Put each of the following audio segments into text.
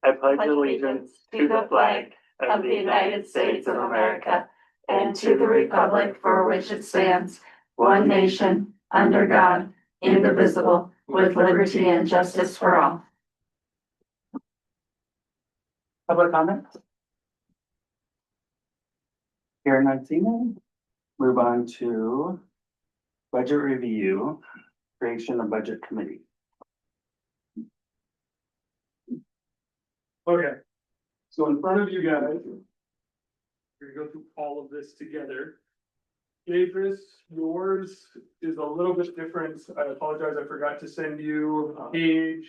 I pledge allegiance to the flag of the United States of America and to the republic for which it stands, one nation, under God, indivisible, with liberty and justice for all. Public comment? Hearing none, seeing none. Move on to budget review, creation of budget committee. Okay, so in front of you guys, we're gonna go through all of this together. Davis, yours is a little bit different. I apologize, I forgot to send you page.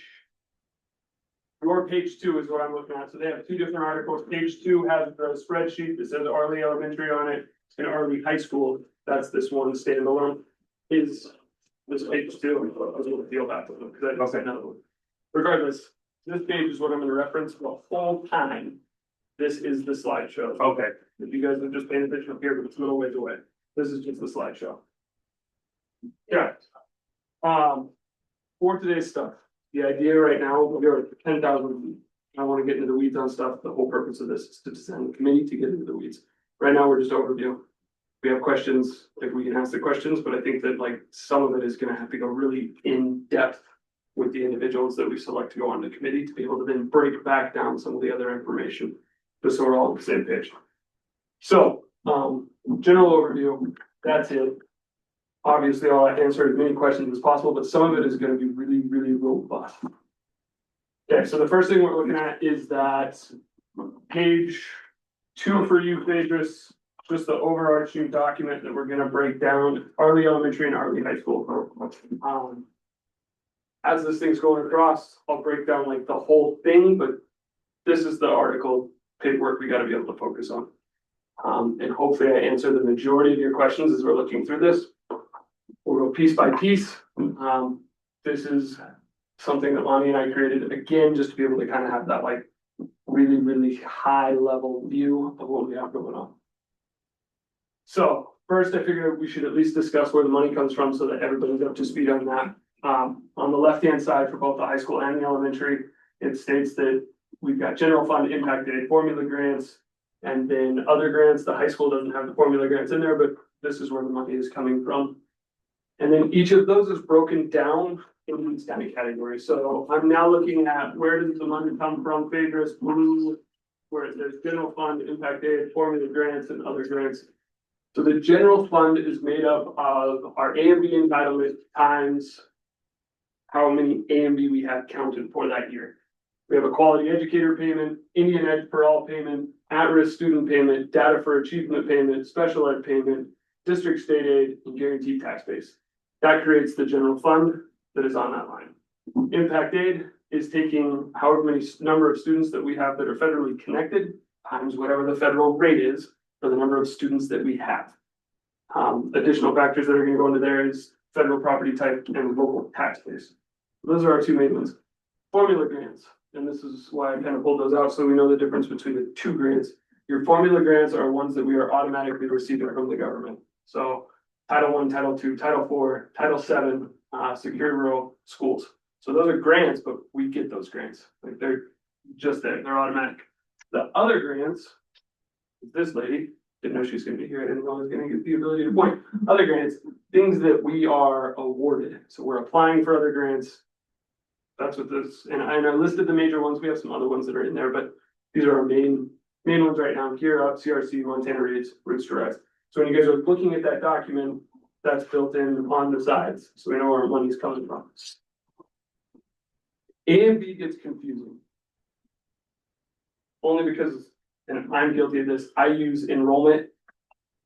Your page 2 is what I'm looking at. So they have two different articles. Page 2 has the spreadsheet that says Arlee Elementary on it and Arlee High School. That's this one standalone. Is this page 2? I was going to feel that because I don't say another one. Regardless, this page is what I'm going to reference the whole time. This is the slideshow. Okay. If you guys are just paying attention up here, but it's a little ways away. This is just the slideshow. Yeah. For today's stuff, the idea right now, we're at 10,000 feet. I want to get into the weeds on stuff. The whole purpose of this is to design the committee to get into the weeds. Right now, we're just overview. We have questions, like we can ask the questions, but I think that like some of it is going to have to go really in depth with the individuals that we select to go on the committee to be able to then break back down some of the other information, just so we're all on the same page. So, general overview, that's it. Obviously, I'll answer as many questions as possible, but some of it is going to be really, really robust. Okay, so the first thing we're looking at is that page 2 for you, Phaedrus, just the overarching document that we're going to break down Arlee Elementary and Arlee High School. As this thing's going across, I'll break down like the whole thing, but this is the article paperwork we got to be able to focus on. And hopefully I answer the majority of your questions as we're looking through this. We'll go piece by piece. This is something that Lonnie and I created again, just to be able to kind of have that like really, really high level view of what we have going on. So first I figured we should at least discuss where the money comes from so that everybody's up to speed on that. On the left-hand side for both the high school and the elementary, it states that we've got general fund impact aid formula grants, and then other grants. The high school doesn't have the formula grants in there, but this is where the money is coming from. And then each of those is broken down in these kind of categories. So I'm now looking at where does the money come from, Phaedrus, blue, where there's general fund, impact aid, formula grants, and other grants. So the general fund is made up of our A and B entitlement times how many A and B we have counted for that year. We have a quality educator payment, Indian Ed for All payment, at-risk student payment, data for achievement payment, special ed payment, district state aid, and guaranteed tax base. That creates the general fund that is on that line. Impact aid is taking however many number of students that we have that are federally connected times whatever the federal rate is for the number of students that we have. Additional factors that are going to go into there is federal property type and local tax base. Those are our two main ones. Formula grants. And this is why I kind of pulled those out so we know the difference between the two grants. Your formula grants are ones that we are automatically receiving from the government. So Title I, Title II, Title IV, Title VII, secure rural schools. So those are grants, but we get those grants. Like they're just there, they're automatic. The other grants, this lady, didn't know she was going to be here. I didn't know I was going to get the ability to point. Other grants, things that we are awarded. So we're applying for other grants. That's what this, and I listed the major ones. We have some other ones that are in there, but these are our main ones right now. Here up, CRC, Montana Reads, Roots Direct. So when you guys are looking at that document, that's built in on the sides. So we know where our money's coming from. A and B gets confusing. Only because, and I'm guilty of this, I use enrollment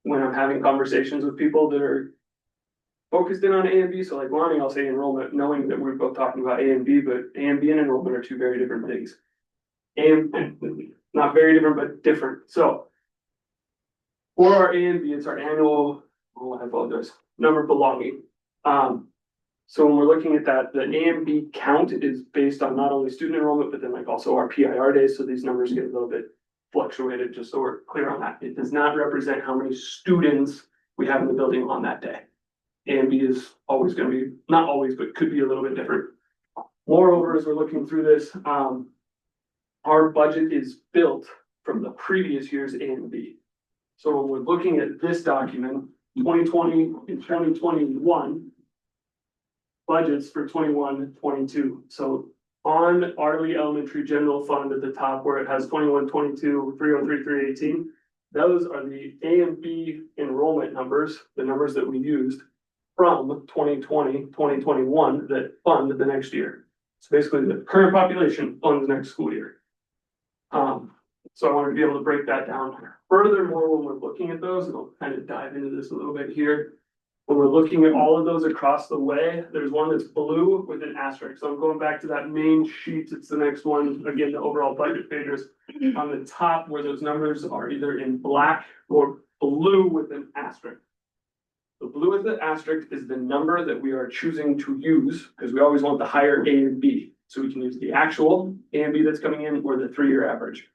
when I'm having conversations with people that are focused in on A and B. So like Lonnie, I'll say enrollment, knowing that we're both talking about A and B, but A and B and enrollment are two very different things. And not very different, but different. So for our A and B, it's our annual, oh, I apologize, number belonging. So when we're looking at that, the A and B count is based on not only student enrollment, but then like also our PIR days. So these numbers get a little bit fluctuated, just so we're clear on that. It does not represent how many students we have in the building on that day. A and B is always going to be, not always, but could be a little bit different. Moreover, as we're looking through this, our budget is built from the previous year's A and B. So when we're looking at this document, 2020 and 2021 budgets for 21-22. So on Arlee Elementary General Fund at the top where it has 21-22, 303-318, those are the A and B enrollment numbers, the numbers that we used from 2020, 2021 that fund the next year. So basically the current population funds the next school year. So I wanted to be able to break that down. Furthermore, when we're looking at those, and I'll kind of dive into this a little bit here. When we're looking at all of those across the way, there's one that's blue with an asterisk. So I'm going back to that main sheet. It's the next one. Again, the overall budget pages on the top where those numbers are either in black or blue with an asterisk. The blue with the asterisk is the number that we are choosing to use because we always want the higher A and B. So we can use the actual A and B that's coming in or the 3-year average.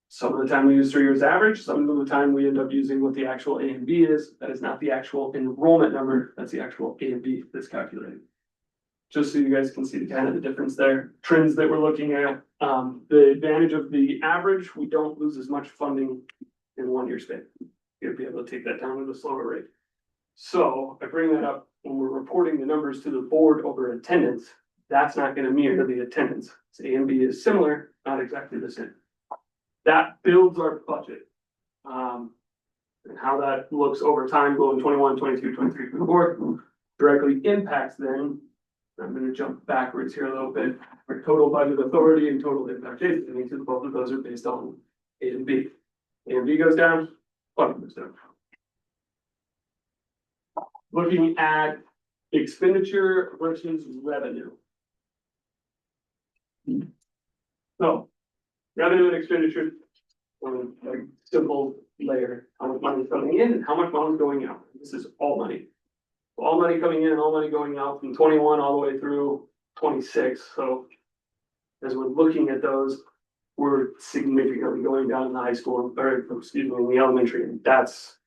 Some of the time we use 3 years average, some of the time we end up using what the actual A and B is. That is not the actual enrollment number, that's the actual A and B that's calculated. Just so you guys can see the kind of the difference there. Trends that we're looking at, the advantage of the average, we don't lose as much funding in 1 year span. You'll be able to take that down at a slower rate. So I bring that up when we're reporting the numbers to the board over attendance, that's not gonna mirror the attendance. So A and B is similar, not exactly the same. That builds our budget. And how that looks over time, going 21, 22, 23, 24, directly impacts then, I'm gonna jump backwards here a little bit, our total budget authority and total impact statement, because both of those are based on A and B. A and B goes down, budget goes down. Looking at expenditure versus revenue. So revenue and expenditure, like simple layer, how much money is coming in and how much money is going out. This is all money. All money coming in and all money going out from 21 all the way through 26. So as we're looking at those, we're significantly going down in the high school, or excuse me, in the elementary. And that's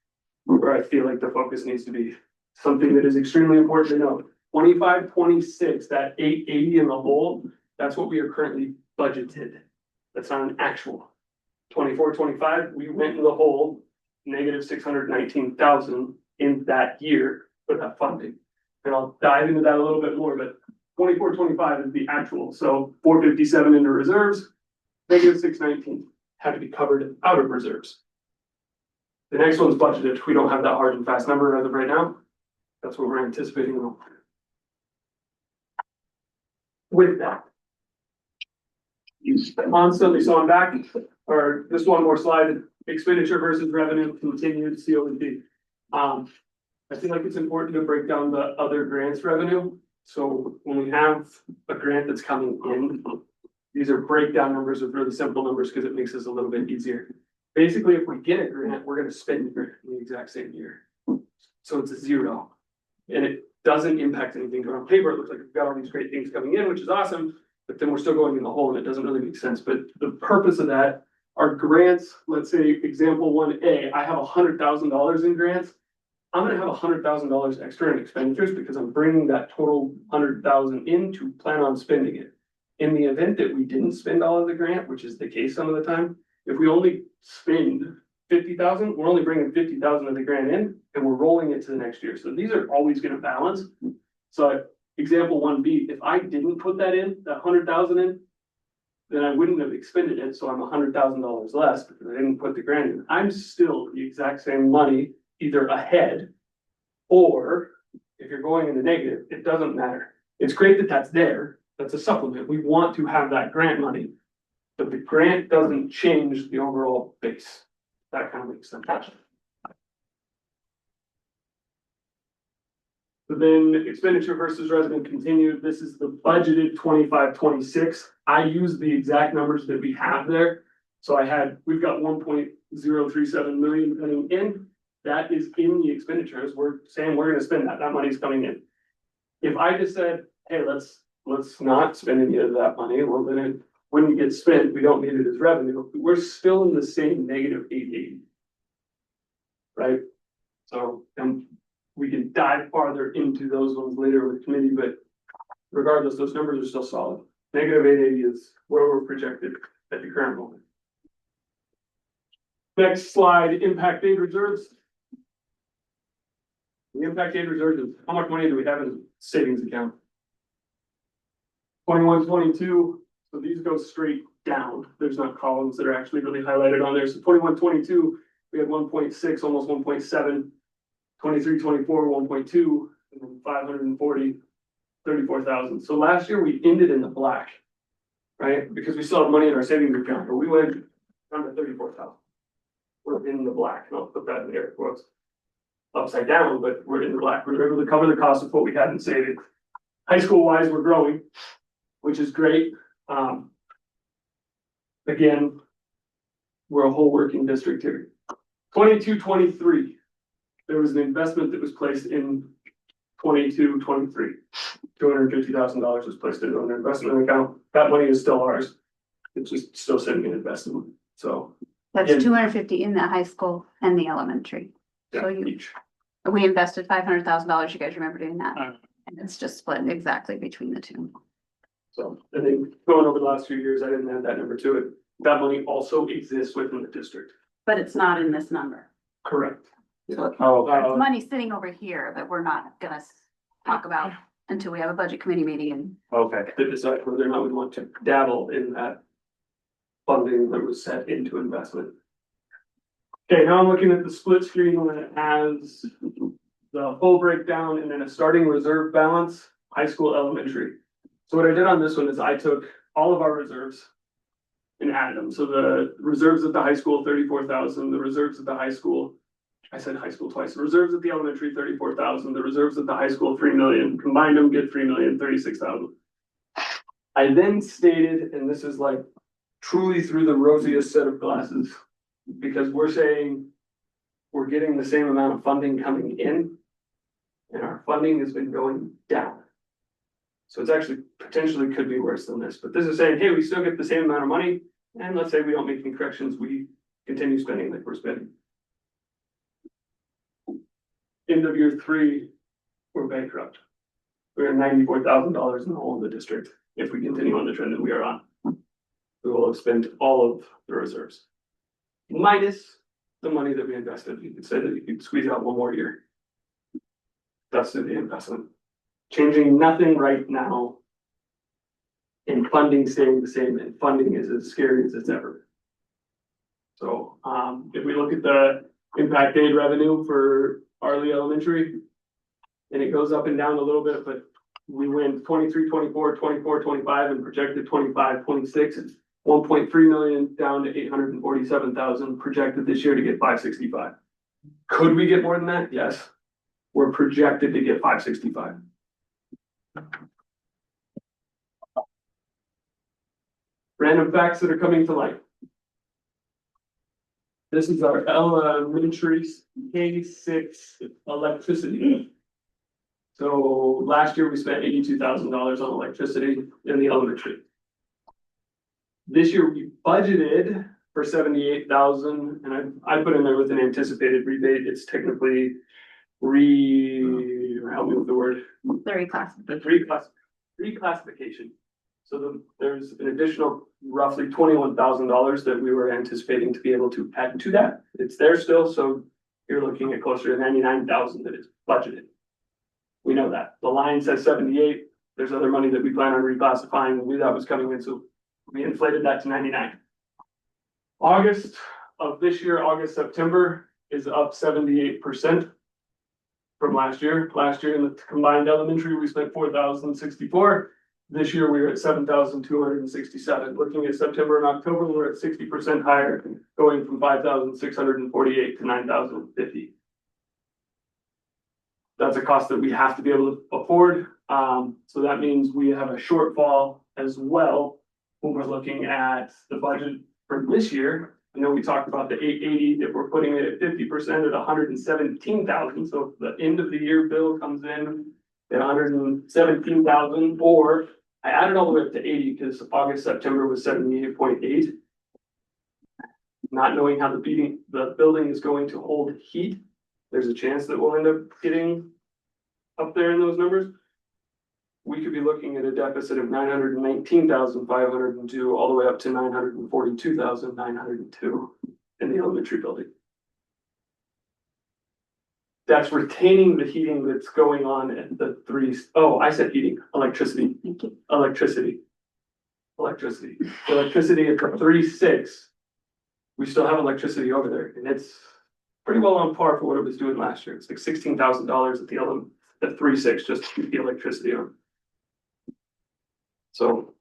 where I feel like the focus needs to be. Something that is extremely important to know. 25, 26, that 880 in the hole, that's what we are currently budgeted. That's not an actual. 24, 25, we went in the hole, negative 619,000 in that year for that funding. And I'll dive into that a little bit more, but 24, 25 is the actual. So 457 into reserves, negative 619 had to be covered out of reserves. The next one's budgeted. We don't have that hard and fast number as of right now. That's what we're anticipating. With that, constantly, so I'm back, or just one more slide, expenditure versus revenue, continued COD. I feel like it's important to break down the other grants revenue. So when we have a grant that's coming in, these are breakdown numbers of really simple numbers because it makes this a little bit easier. Basically, if we get a grant, we're gonna spend it in the exact same year. So it's a zero. And it doesn't impact anything. On paper, it looks like we've got all these great things coming in, which is awesome. But then we're still going in the hole and it doesn't really make sense. But the purpose of that are grants. Let's say example 1A, I have $100,000 in grants. I'm gonna have $100,000 extra in expenditures because I'm bringing that total 100,000 in to plan on spending it. In the event that we didn't spend all of the grant, which is the case some of the time, if we only spend 50,000, we're only bringing 50,000 of the grant in and we're rolling it to the next year. So these are always gonna balance. So example 1B, if I didn't put that in, that 100,000 in, then I wouldn't have expended it. So I'm $100,000 less because I didn't put the grant in. I'm still the exact same money, either ahead or if you're going in the negative, it doesn't matter. It's great that that's there. That's a supplement. We want to have that grant money, but the grant doesn't change the overall base. That kind of makes sense. So then expenditure versus revenue continued. This is the budgeted 25, 26. I use the exact numbers that we have there. So we've got 1.037 million coming in. That is in the expenditures. We're saying we're gonna spend that. That money's coming in. If I just said, hey, let's not spend any of that money, well, then it wouldn't get spent. We don't need it as revenue. We're still in the same negative 880. Right? So, we can dive farther into those ones later with committee, but regardless, those numbers are still solid. Negative 880 is where we're projected at the current moment. Next slide, impact aid reserves. The impact aid reserve is how much money do we have in savings account? 21, 22, so these go straight down. There's not columns that are actually really highlighted on there. So 21, 22, we had 1.6, almost 1.7, 23, 24, 1.2, and then 540, 34,000. So last year we ended in the black, right? Because we still have money in our savings account, but we went down to 34,000. We're in the black, and I'll put that in air quotes. Upside down, but we're in the black. We're able to cover the cost of what we had in savings. High school wise, we're growing, which is great. Again, we're a whole working district here. 22, 23. There was an investment that was placed in 22, 23. $250,000 was placed into an investment account. That money is still ours. It's just still sitting in investment. So That's Yeah. 250 in the high school and the elementary. So yeah, you, each. we invested $500,000. You guys remember doing that? Mm. And it's just split exactly between the two. So I think going over the last few years, I didn't add that number to it. That money also exists within the district. But it's not in this number. Correct. Oh, okay. It's money sitting over here that we're not gonna talk about until we have a budget committee meeting and Okay. To decide whether or not we want to dabble in that funding that was set into investment. Okay, now I'm looking at the split screen when it has the full breakdown and then a starting reserve balance, high school, elementary. So what I did on this one is I took all of our reserves and added them. So the reserves at the high school, 34,000, the reserves at the high school, I said high school twice, the reserves at the elementary, 34,000, the reserves at the high school, 3 million, combined them, get 3,036,000. I then stated, and this is like truly through the rosiest set of glasses, because we're saying we're getting the same amount of funding coming in, and our funding has been going down. So it's actually potentially could be worse than this, but this is saying, hey, we still get the same amount of money, and let's say we don't make any corrections, we continue spending like we're spending. End of year 3, we're bankrupt. We're $94,000 in the whole of the district if we continue on the trend that we are on. We will have spent all of the reserves. Minus the money that we invested. You could say that you could squeeze out one more year. That's the investment. Changing nothing right now. And funding staying the same, and funding is as scary as it's ever. So if we look at the impact aid revenue for Arlee Elementary, and it goes up and down a little bit, but we went 23, 24, 24, 25, and projected 25, 26. It's 1.3 million down to 847,000 projected this year to get 565. Could we get more than that? Yes. We're projected to get 565. Random facts that are coming to light. This is our elementary K6 electricity. So last year we spent $82,000 on electricity in the elementary. This year we budgeted for 78,000, and I put in there with an anticipated rebate. It's technically help me with the word. Reclassification. So there's an additional roughly $21,000 that we were anticipating to be able to add to that. It's there still, so you're looking at closer to 99,000 that is budgeted. We know that. The line says 78. There's other money that we plan on reclassifying. We knew that was coming in, so we inflated that to 99. August of this year, September is up 78% from last year. Last year in the combined elementary, we spent 4,064. This year we are at 7,267. Looking at September and October, we're at 60% higher, going from 5,648 to 9,050. That's a cost that we have to be able to afford. So that means we have a shortfall as well when we're looking at the budget for this year. I know we talked about the 880, if we're putting it at 50% at 117,000. So if the end of the year bill comes in at 117,000, or I added all the way up to 80 because August, September was 78.8. Not knowing how the building is going to hold heat, there's a chance that we'll end up getting up there in those numbers. we could be looking at a deficit of 919,502 all the way up to 942,902 in the elementary building. That's retaining the heating that's going on at the I said heating, electricity. Thank you. Electricity. Electricity at the 3.6. We still have electricity over there, and it's pretty well on par for what it was doing last year. It's like $16,000 at the 3.6 just to keep the electricity on. So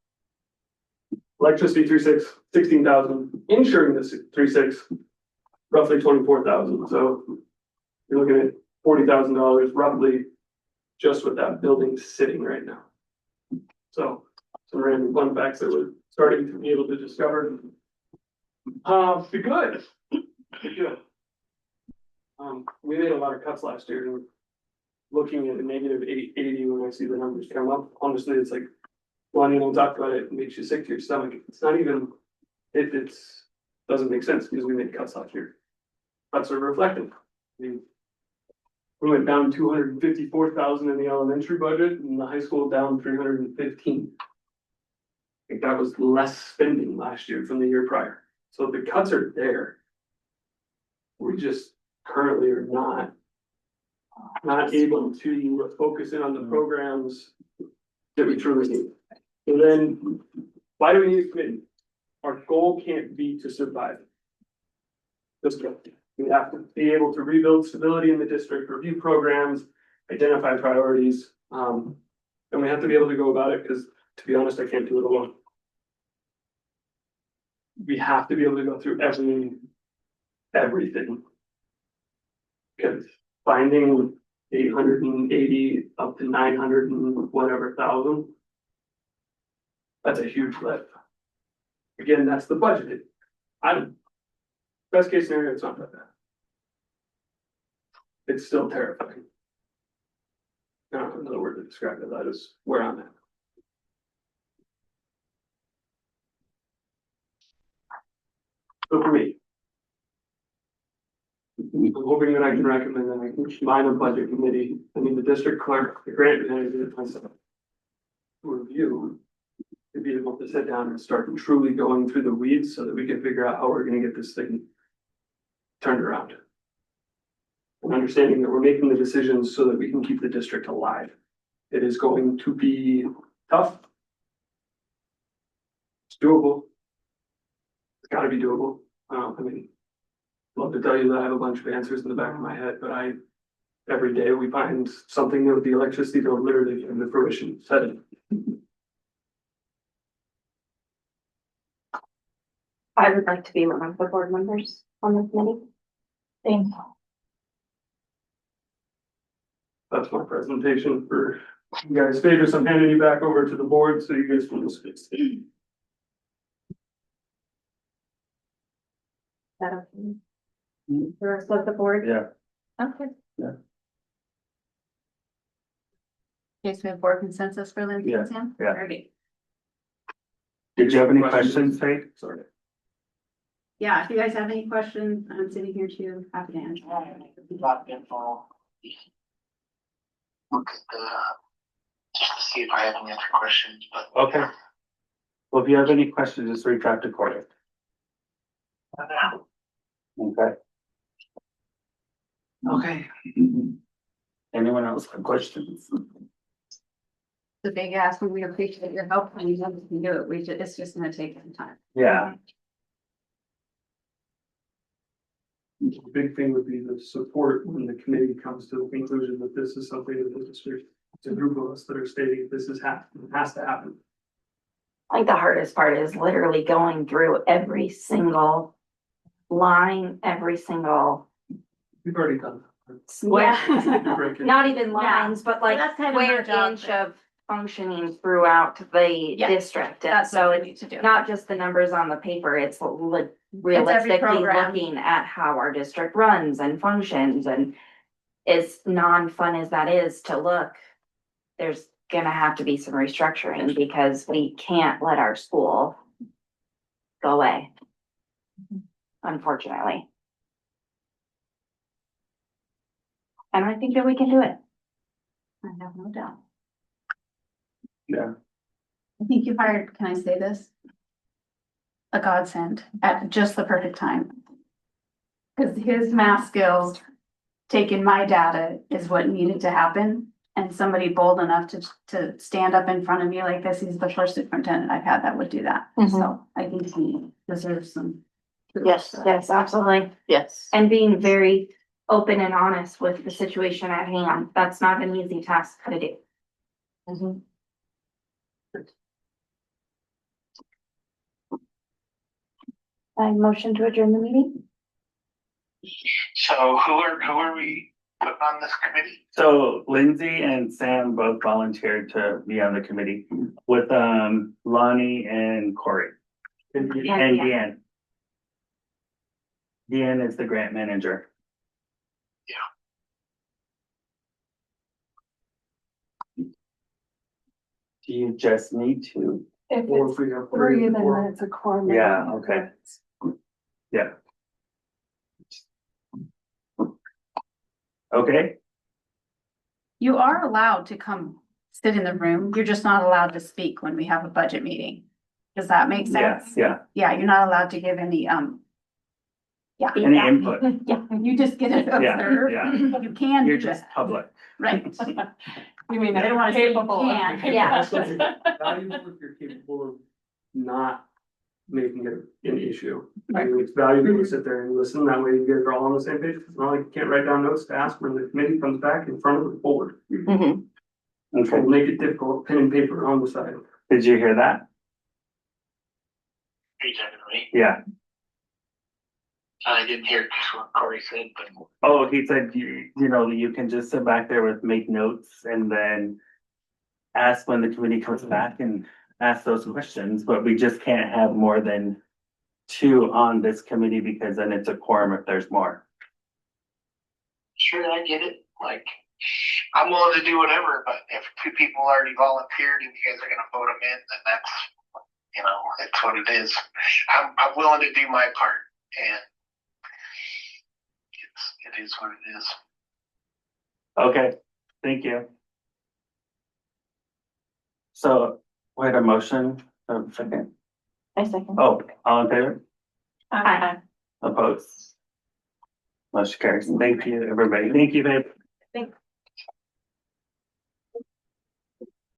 electricity 3.6, 16,000, insuring this 3.6, roughly 24,000. So you're looking at $40,000 roughly just with that building sitting right now. So some random fun facts that we're starting to be able to discover. Be good. Be good. We made a lot of cuts last year, and looking at a negative 880 when I see the numbers come up, honestly, it's like, well, you don't talk about it, it makes you sick to your stomach. It's not even, it's doesn't make sense because we made cuts last year. Cuts are reflective. We went down 254,000 in the elementary budget, and the high school down 315. I think that was less spending last year from the year prior. So the cuts are there. We just currently are not able to focus in on the programs that we truly need. And then, why do we need a committee? Our goal can't be to survive. Just we have to be able to rebuild stability in the district, review programs, identify priorities, and we have to be able to go about it because, to be honest, I can't do it alone. We have to be able to go through everything. Because finding 880 up to 900 and whatever thousand, that's a huge lift. Again, that's the budgeted. Best case scenario, it's not that bad. It's still terrifying. I don't have another word to describe it. That is where I'm at. So for me, I'm hoping that I can recommend that I can combine a budget committee, the district clerk, the grant manager, myself, to review, to be able to sit down and start truly going through the weeds so that we can figure out how we're going to get this thing turned around. And understanding that we're making the decisions so that we can keep the district alive. It is going to be tough. It's doable. It's got to be doable. Love to tell you that I have a bunch of answers in the back of my head, but every day we find something with the electricity that will literally come to fruition. I would like to be one of the board members on the committee. Thanks. That's my presentation for you guys' favors. I'm handing you back over to the board so you guys can listen. That okay? The rest of the board? Yeah. Okay. Okay, so we have board consensus for Lindsay and Sam? Yeah. Alrighty. Did you have any questions, Faith? Sorry. Yeah, if you guys have any questions, I'm sitting here too, happy to answer. Look at just to see if I have any other questions, but. Okay. Well, if you have any questions, just reach out to Corey. Okay. Okay. Anyone else have questions? The big ask, we appreciate your help and you can do it. It's just gonna take some time. Yeah. The big thing would be the support when the committee comes to the conclusion that this is something that the district, it's a group of us that are stating this is has to happen. I think the hardest part is literally going through every single line, every single We've already done square. that. Not even lines, but like That's kind of square our job, inch but- of functioning throughout the Yeah, district. And That's so what we it's need to do. not just the numbers on the paper, it's realistically program. looking at how our district runs and functions. And as non-fun as that is to look, there's gonna have to be some restructuring because we can't let our school go away. Unfortunately. And I think that we can do it. I have no doubt. Yeah. I think you hired, can I say this? A godsend at just the perfect time. Cause his math skills, taking my data is what needed to happen. And somebody bold enough to stand up in front of me like this, he's the first superintendent I've had that would do that. So I think he deserves some. Yes, yes, absolutely. Yes. And being very open and honest with the situation at hand. That's not an easy task to do. I motion to adjourn the meeting. So who are we putting on this committee? So Lindsay and Sam both volunteered to be on the committee with Lonnie and Corey and Deanne. Deanne is the grant manager. Do you just need to? If Or it's if we have three, three, then four. it's a quorum. Yeah, okay. Yeah. Okay, You are allowed to come sit in the room. You're just not allowed to speak when we have a budget meeting. Does that make sense? yes, yeah, Yeah, you're not allowed to give any, yeah, any input, yeah, you just get it Yeah, observed. yeah. You can you're do just that, public. right? You mean I don't wanna say you capable of- can. Yeah. So it's valuable if you're capable of not making it an issue. I mean, it's valuable to sit there and listen, that way you guys are all on the same page. It's not like you can't write down notes to ask when the committee comes back in front of the board. Mhm. Okay, It'll make it difficult, pen and paper on the side. did you hear that? Are you talking to me? Yeah. I didn't hear what Corey said, but Oh, he said, you know, you can just sit back there with make notes and then ask when the committee comes back and ask those questions, but we just can't have more than two on this committee because then it's a quorum if there's more. sure, I get it. Like, I'm willing to do whatever, but if two people already volunteered and you guys are gonna vote them in, then that's, it's what it is. I'm willing to do my part, and it is what it is. Okay, thank you. So, we had a motion, a second. I second. Oh, all in favor? Aye. Opposed? Motion carries. Thank you, everybody. Thank you, babe. Thanks.